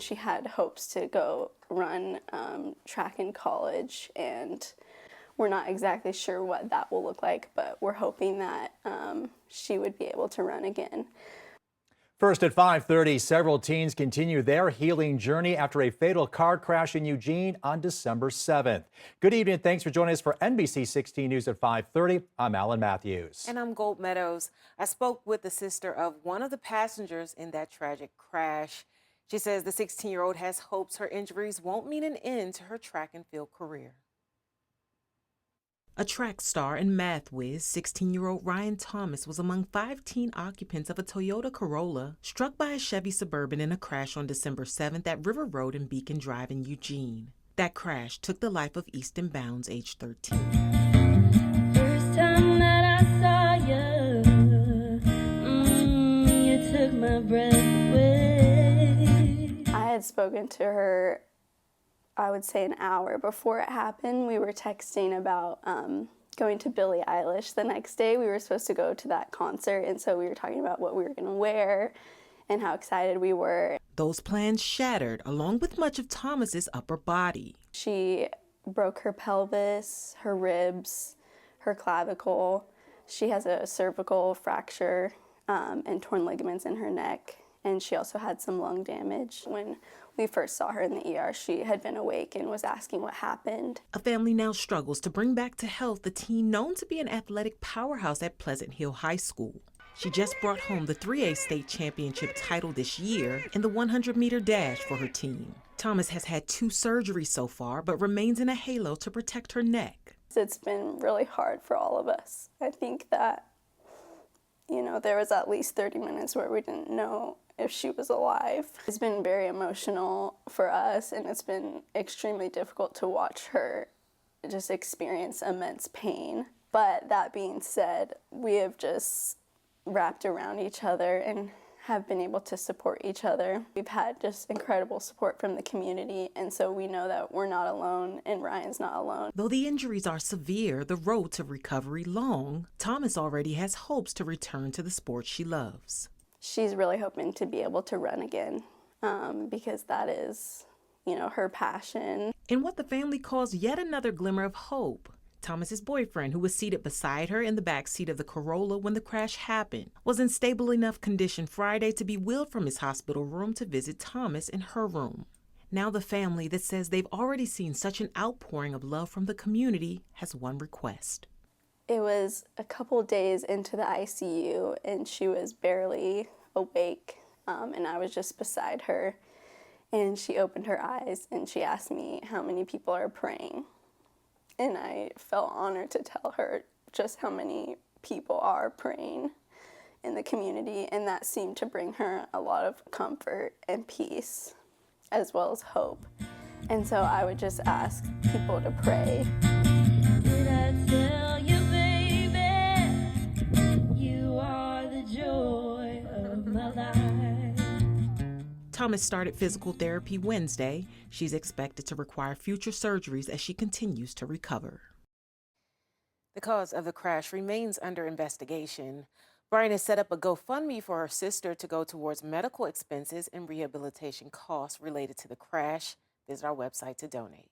She had hopes to go run track in college, and we're not exactly sure what that will look like, but we're hoping that she would be able to run again. First at 5:30, several teens continue their healing journey after a fatal car crash in Eugene on December 7th. Good evening. Thanks for joining us for NBC 16 News at 5:30. I'm Alan Matthews. And I'm Gold Meadows. I spoke with the sister of one of the passengers in that tragic crash. She says the 16-year-old has hopes her injuries won't mean an end to her track and field career. A track star and math whiz, 16-year-old Ryan Thomas was among 5 teen occupants of a Toyota Corolla struck by a Chevy Suburban in a crash on December 7th at River Road and Beacon Drive in Eugene. That crash took the life of Easton Bounds, age 13. First time that I saw you, you took my breath away. I had spoken to her, I would say, an hour before it happened. We were texting about going to Billie Eilish the next day. We were supposed to go to that concert, and so we were talking about what we were going to wear and how excited we were. Those plans shattered, along with much of Thomas's upper body. She broke her pelvis, her ribs, her clavicle. She has a cervical fracture and torn ligaments in her neck, and she also had some lung damage. When we first saw her in the ER, she had been awake and was asking what happened. A family now struggles to bring back to health the teen known to be an athletic powerhouse at Pleasant Hill High School. She just brought home the 3A state championship title this year in the 100-meter dash for her team. Thomas has had 2 surgeries so far, but remains in a halo to protect her neck. It's been really hard for all of us. I think that, there was at least 30 minutes where we didn't know if she was alive. It's been very emotional for us, and it's been extremely difficult to watch her just experience immense pain. But that being said, we have just wrapped around each other and have been able to support each other. We've had just incredible support from the community, and so we know that we're not alone and Ryan's not alone. Though the injuries are severe, the road to recovery long, Thomas already has hopes to return to the sport she loves. She's really hoping to be able to run again because that is, her passion. In what the family calls yet another glimmer of hope, Thomas's boyfriend, who was seated beside her in the back seat of the Corolla when the crash happened, was in stable enough condition Friday to be wheeled from his hospital room to visit Thomas in her room. Now the family that says they've already seen such an outpouring of love from the community has one request. It was a couple days into the ICU, and she was barely awake, and I was just beside her, and she opened her eyes, and she asked me how many people are praying. And I felt honored to tell her just how many people are praying in the community, and that seemed to bring her a lot of comfort and peace, as well as hope. And so I would just ask people to pray. Did I tell you, baby, you are the joy of my life? Thomas started physical therapy Wednesday. She's expected to require future surgeries as she continues to recover. The cause of the crash remains under investigation. Brian has set up a GoFundMe for her sister to go towards medical expenses and rehabilitation costs related to the crash. Visit our website to donate.